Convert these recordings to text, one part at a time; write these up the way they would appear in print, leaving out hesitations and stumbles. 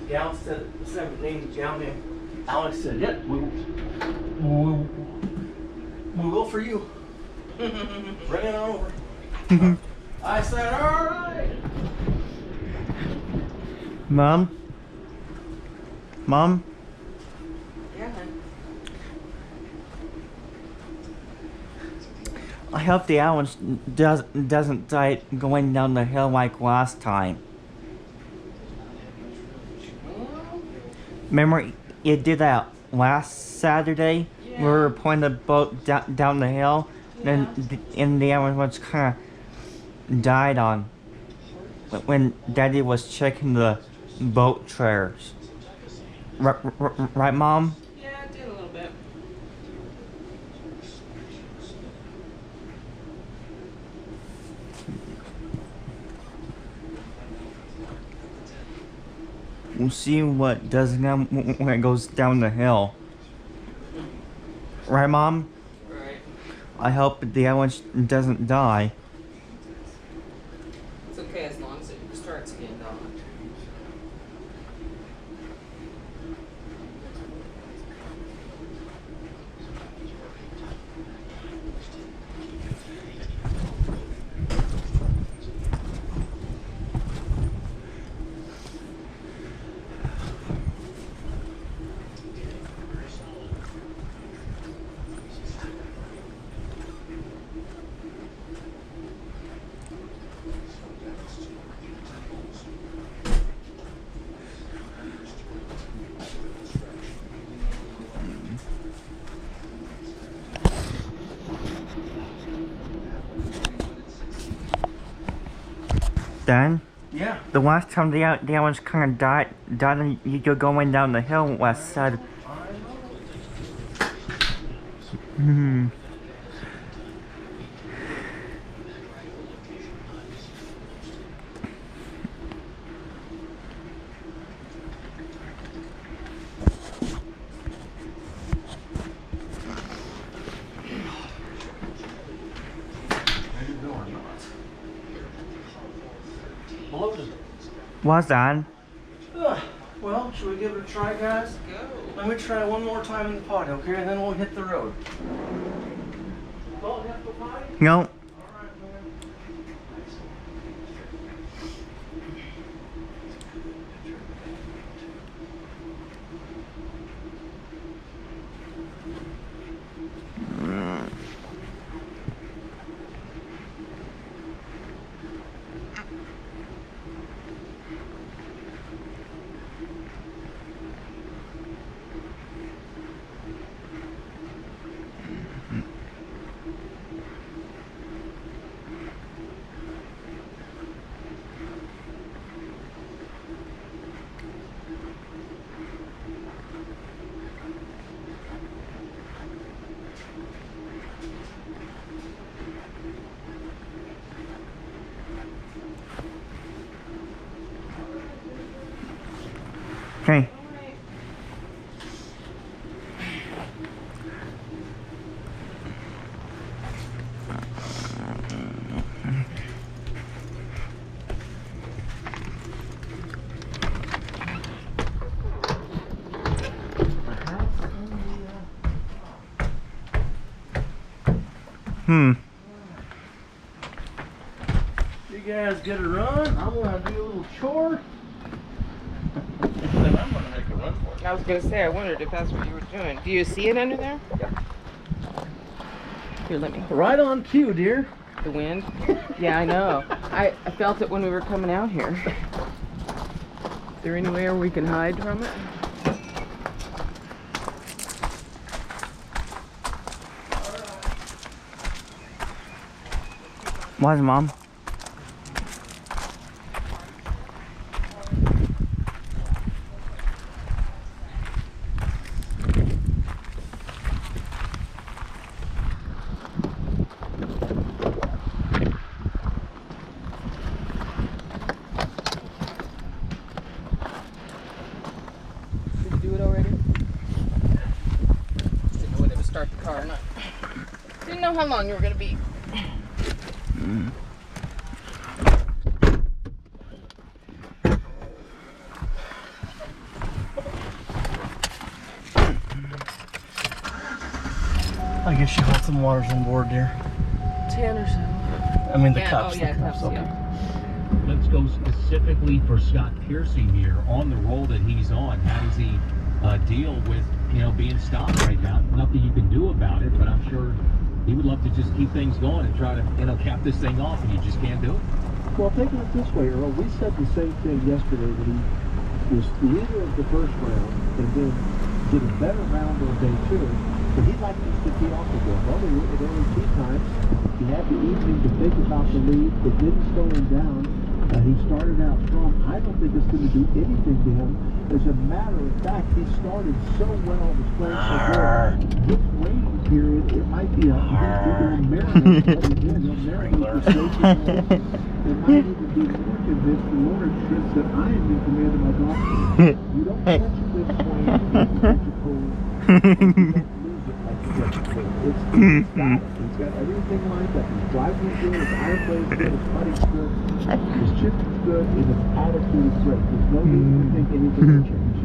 Gal said, some named gal named Alex said, "Yep, we will for you. Bring it on over." I said, "All right." Mom? Mom? Yeah. I hope the Allen's doesn't die going down the hill like last time. Remember, you did that last Saturday? Yeah. We were pulling the boat down the hill, Yeah. and the Allen was kind of died on when Daddy was checking the boat trailers. Right, Mom? Yeah, I did a little bit. We'll see what does now when it goes down the hill. Right, Mom? Right. I hope the Allen doesn't die. It's okay as long as it starts getting dark. Dan? Yeah. The last time the Allen's kind of died and you're going down the hill west side. Hmm. Loaded. What's that? Well, should we give it a try, guys? Go. Let me try one more time in the potty, okay? And then we'll hit the road. Well, you have to go potty? No. All right, man. Okay. You guys get a run. I'm gonna do a little chore. Then I'm gonna make a run for it. I was gonna say, I wondered if that's what you were doing. Do you see it under there? Yeah. Here, let me. Right on cue, dear. The wind? Yeah, I know. I felt it when we were coming out here. Is there anywhere we can hide from it? What's Mom? know how long you were gonna be. I guess you got some waters on board there. 10 or so. I mean the Yeah, cups. oh yeah, the cups, okay. yeah. Let's go specifically for Scott Piercy here on the roll that he's on. How does he deal with, being stopped right now? Nothing you can do about it, but I'm sure he would love to just keep things going and try to, cap this thing off, and you just can't do it. Well, think of it this way, Earl. We said the same thing yesterday when he was leader of the first round and then did a better round on day 2. But he'd like us to tee off again. Well, they were at early tee times. He had the evening to think about the lead. It didn't slow him down. He started out strong. I don't think it's going to do anything to him. As a matter of fact, he started so well, was playing so good. This waiting period, it might be a marinate. It might even be more convinced the Lord says that I am in command of my doctrine. You don't catch a good swing, you don't catch a cold, you don't lose it like you catch a cold. He's got everything lined up. His driving is good, his iron play is good, his putting's good, his chip is good, and his attitude is great. There's no reason to think anything will change.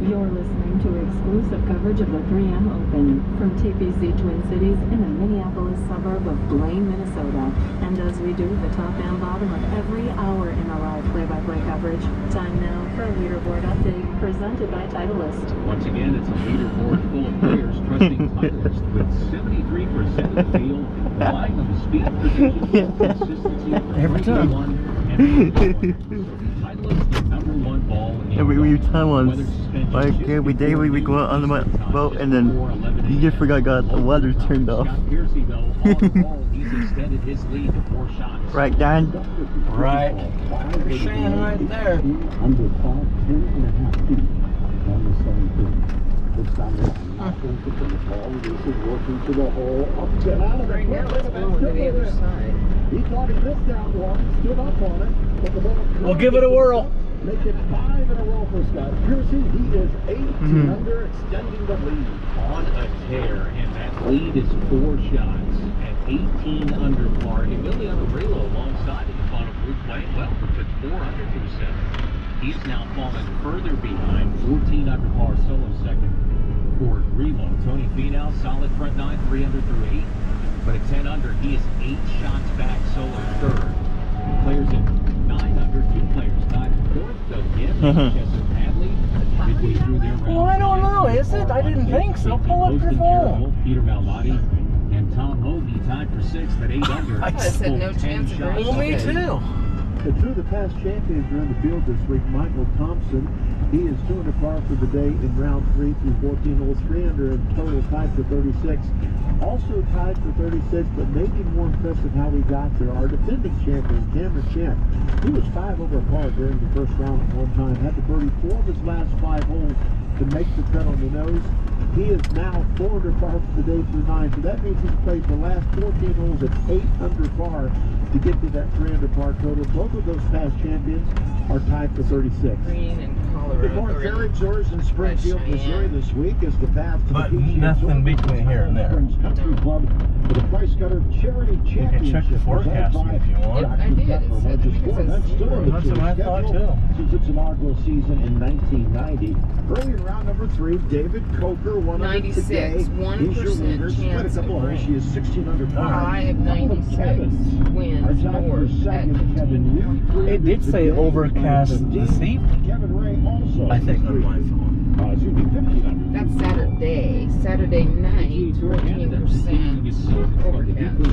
You're listening to exclusive coverage of the 3M Open from TPC Twin Cities in the Minneapolis suburb of Blaine, Minnesota. And as we do the top and bottom of every hour in our live play-by-play coverage, time now for a leaderboard update presented by Titleist. Once again, it's a leaderboard full of players trusting Titleist with 73% of the field relying on the speed, precision, and consistency of the Every time. 3-1 and 4-1. Titleist, the #1 ball in Every time weather was suspension like just every day we go out on the boat and then you just forgot the weather turned off. Scott Piercy, though, on the ball, he's extended his lead to 4 shots. Right, Dan? Right. You're saying right there. Under 10.5 feet on the 17th. This time I'm not going to put the ball. This is working to the hole. Up and out of the Right now it's blowing to the other side. He thought he missed that one, stood up on it, but the ball. We'll give it a whirl. Make it 5 in a row for Scott Piercy. He is 18 under, extending the lead. On a tear, and that lead is 4 shots at 18 under par. Emiliano Relo alongside in the final group playing well, but 4 under through 7. He's now fallen further behind, 14 under par, solo second for Relo. Tony Finau, solid front 9, 3 under through 8, but at 10 under, he is 8 shots back, solo third. Players at 9 under, 2 players tied fourth. Again, Chester Hadley, midway through their round. Well, I don't know, is it? I didn't think so. Pull up your phone. Peter Malnati and Tom Hoagie tied for 6th at 8 under. I said no Full 10 chance of shots. rain. Well, me Okay. too. The 2 of the past champions are in the field this week. Michael Thompson, he is 2 under par for the day in round 3 through 14 holes, 3 under in total, tied for 36. Also tied for 36, but maybe more impressive how he got there. Our defending champion, Cameron Champ, he was 5 over par during the first round at one time. Had to birdie 4 of his last 5 holes to make the cut on the nose. He is now 4 under par for the day through 9. So that means he's played the last 14 holes at 8 under par to get to that 3 under par total. Both of those past champions are tied for 36. Green and The Colorado. North Heritage in Springfield, Missouri this week is the path to But the PGA nothing Tour. between here and there. Springs Country Club for the Price Cutter Charity You can Championship. check the forecasting if you want. I did. It said- I think it says That's still on the That's what tour I thought, schedule too. since its inaugural season in 1990. Early in round number 3, David Coker, 96, today. 1% He's your leader. She's played a chance couple of of holes. rain. She is 16 under par. High of 96 winds Our top for north at second, Kevin 15. Yu. It did say overcast this evening. Kevin Ray also. I think on my phone. Excuse me, 15 under. That's Saturday. Saturday night, 14%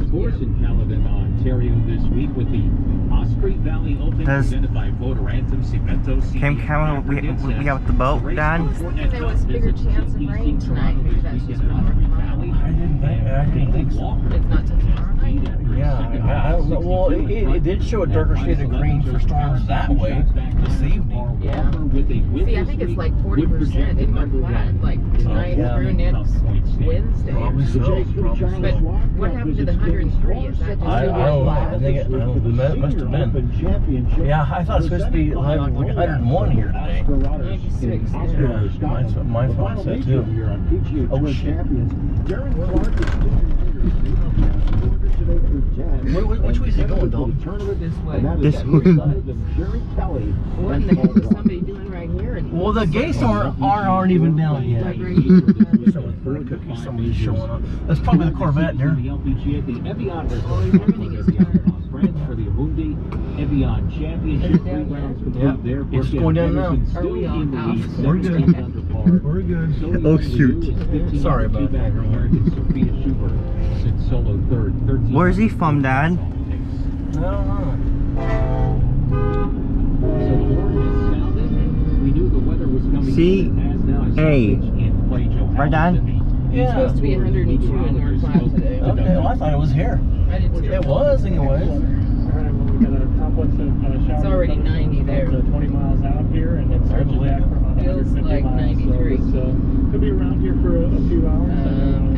Of course, in Caledon, Ontario this week with the Osprey Valley Open Does presented by Votorantim, Cimento, Came Cameron we have the boat, Dan? I was thinking there was a bigger chance of rain tonight. Maybe that's just water. I didn't think so. It's not till tomorrow night. Yeah, I don't know. Well, it did show a darker shade of green for storms that way this evening. Yeah. See, I think it's like 40% in North Platte, like tonight through next Wednesday. Probably so. But what happened to the 103? Is that just I don't know. I think it must have been. Yeah, I thought it was supposed to be like 101 here today. 96? Yeah, my phone said too. Oh shit. Which way is he going, Dalton? This way. This one. What in the heck is somebody doing right here? Well, the gates aren't even down yet. Like right here. Somebody's showing up. That's probably the Corvette there. Evian Championship 3 rounds complete there. It's going down now. Are we all out? We're good. We're good. Oh shoot. Sorry about that. Sophia Schubert sits solo third. Where's he from, Dad? I don't know. So the horn is sounded. We knew the weather was coming. See? Hey. Right, Dad? It's supposed to be 102 in North Platte today. Okay, well, I thought it was here. I did too. It was, anyways. It's already 90 there. 20 miles out here, and it stretches back for about Feels 150 like miles. 93. So it's, could be around here for a few hours.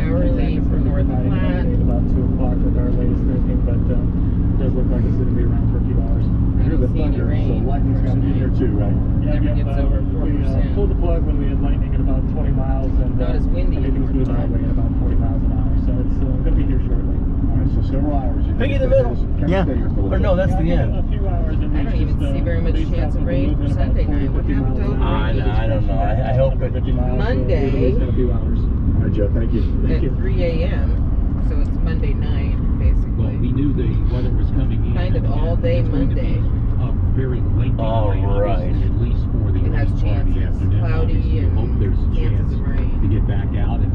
Hourly for North Platte. About 2 o'clock with our latest thinking, but it does look like it's going to be around for a few hours. I don't see any rain. Lightning's going to be here too, right? Never gets over We 4%. pulled the plug when we had lightning at about 20 miles, and Not as windy in everything's moving our way at about 40 miles an hour. So it's going to be here shortly. All right, so several hours. Piggy in the middle. Yeah. Or no, that's the end. A few hours. And I don't even see very much chance of rain for Sunday night. What happened to overnight? I don't know. I hope it. Monday. In a few hours. All right, Joe, thank you. At 3 a.m. So it's Monday night, Well, basically. we knew the weather was coming in. Kind of all day It's going to be Monday. a very late All day, right. obviously, at least for the It has early part of the chances, afternoon. cloudy Obviously, we and hope there's a chance chances of rain. to get back out and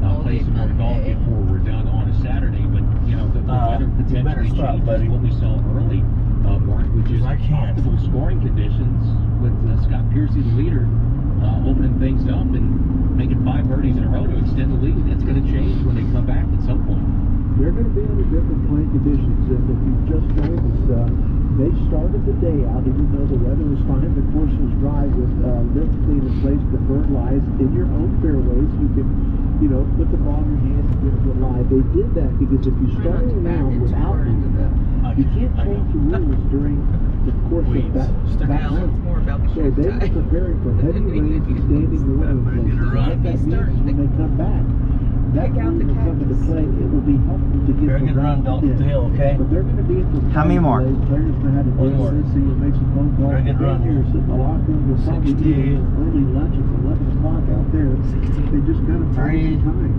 All play day some more golf Monday. before we're done on a Saturday. But you know, the weather you better potentially stop, changes buddy. what we saw early, Mark, which is I can't. optimal scoring conditions with Scott Piercy, the leader, opening things up and making 5 birdies in a row to extend the lead. That's going to change when they come back at some point. They're going to be under different playing conditions, and if you've just joined us, they started the day out, even though the weather was fine, the course was dry with lift, clean, and place preferred lies in your own fairways. You can, put the ball in your hands and get a good lie. They did that because if you start around without one, you can't change the rules during the course of that Well, it's more about the So they've been preparing for heavy rains and standing water in place. And what that means is when they come back, that Pick out rule the will come into cactus. play. It will be helpful to get Very the good run, round Dalton in. Hill, okay? But they're going to be at the How many more? Players know how to One do more. this, so you'll make some phone calls. Very good run. Here, sitting in the locker room, they'll probably 60. eat some early lunch. It's 11 o'clock out there. They just kind of bide your time.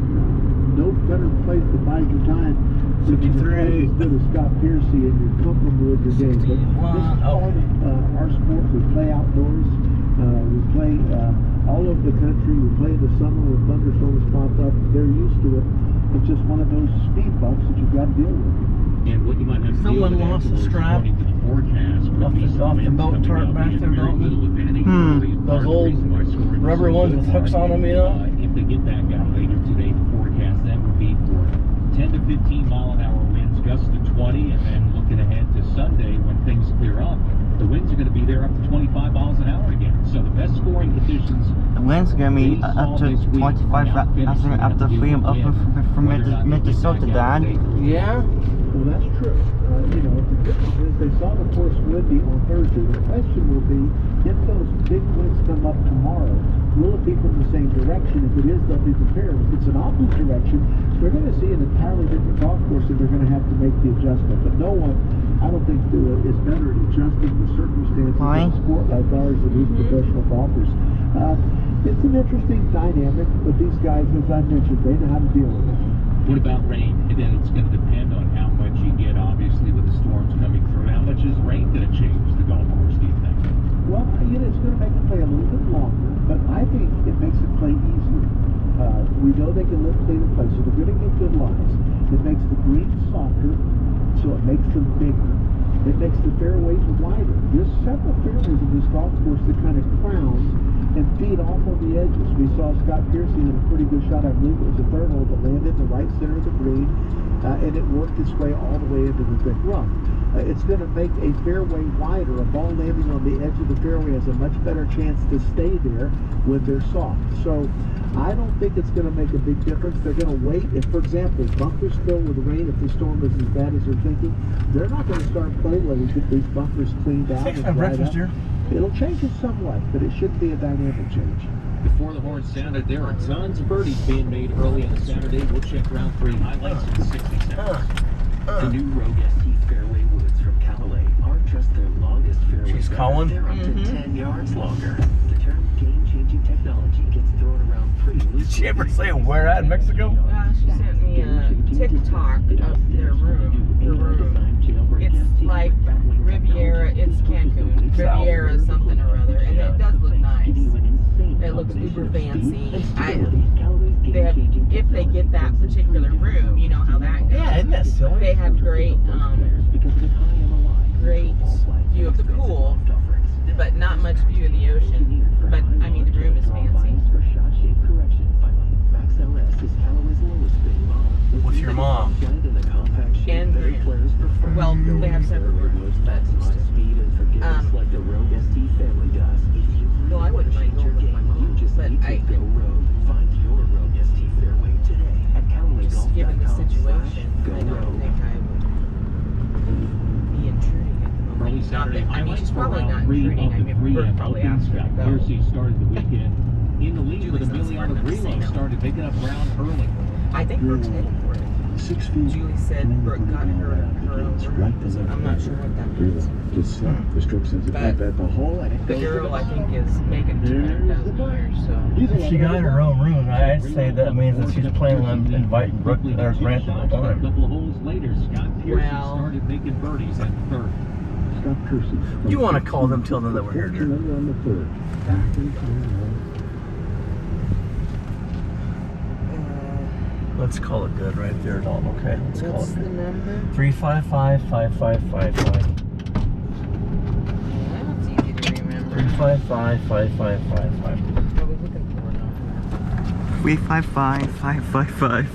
No better place to bide your time than to play as good as Scott Piercy, and you're comfortable with your game. But this is part of our sport. We play outdoors. We play all over the country. We play in the summer when thunderstorms pop up. They're used to it. It's just one of those speed bumps that you've got to deal with. And what you might have to Someone deal with lost the afterwards, strap according to the forecast, would off be the- some off the winds boat coming tarp up back and there, very Dalton. little advantage Hmm. early in Those part, old reason why scoring was rubber so ones good with hooks on them, If they get back out later today, the forecast then would be for 10 to 15 mile an hour winds, gusts to 20, and then looking ahead to Sunday when things clear up, the winds are going to be there up to 25 miles an hour again. So the best scoring conditions. The wind's gonna be up to 25 after freedom up from Minnesota, Dad. Yeah? Well, that's true. The difference is they saw the course windy on Thursday. The question will be, if those big winds come up tomorrow, will it be from the same direction? If it is, they'll be prepared. If it's an opposite direction, they're going to see an entirely different golf course, and they're going to have to make the adjustment. But no one, I don't think, is better at adjusting the circumstances Why? of a sport like ours than these professional golfers. It's an interesting dynamic, but these guys, as I mentioned, they know how to deal with it. What about rain? And then it's going to depend on how much you get, obviously, with the storms coming through. How much is rain going to change the golf course, do you think? Well, it's going to make it play a little bit longer, but I think it makes it play easier. We know they can lift, clean, and play, so they're going to get good lies. It makes the greens softer, so it makes them bigger. It makes the fairways wider. There's several fairways in this golf course that kind of crowns and feed off on the edges. We saw Scott Piercy in a pretty good shot. I believe it was a third hole that landed in the right center of the green. and it worked its way all the way into the thick rough. It's going to make a fairway wider. A ball landing on the edge of the fairway has a much better chance to stay there when they're soft. So I don't think it's going to make a big difference. They're going to wait. If, for example, bunkers fill with rain, if the storm is as bad as they're thinking, they're not going to start playing when we get these bunkers cleaned out. Thanks and for dried breakfast, up. dear. It'll change it somewhat, but it should be a dynamic change. Before the horn sounded, there are tons of birdies being made early on Saturday. We'll check round 3 highlights in 60 seconds. The new Rogue ST fairway woods from Callaway aren't just their longest fairway. She's calling. They're up to 10 yards longer. The term game-changing technology gets thrown around pretty loosely. Did she ever say where at in Mexico? She sent me a TikTok of their room. The room. It's like Riviera, it's Cancun, Riviera something or other, and it does look nice. It looks uber fancy. If they get that particular room, you know how that goes. Yeah, isn't that silly? They have great view of the pool, but not much view of the ocean. But I mean, the room is fancy. What's your mom? And well, they have separate rooms, but well, I wouldn't mind going with my mom, but just given the situation, I don't think I would be intruding at the moment. Early Not Saturday that, I mean, highlights she's for probably round not 3 intruding. of I the mean, 3 we're M probably Open. asking her Scott to go. Piercy started the weekend in the lead, but Julie's not Emiliano smart enough to say Grillo no. started picking up ground early. I think Brooke's headed for it. 6 feet. Julie said Brooke got her own room. I'm not sure what that means. Just the stroke says it But at the hole. the girl, I think, is making 200,000 a year, so. If she got her own room, I'd say that means that she's planning on inviting Brooke or Grant to the A time. couple of holes later, Scott Piercy Well. started making birdies at the 3rd. Scott Piercy. You want to call them, tell them that we're here, 14 dear. under on the 3rd. Back and forth. Let's call it good right there, Dalton. Okay, let's call What's it the good. number? 355-5555. That's easy to remember. 355-5555. I was looking for it. 355-555.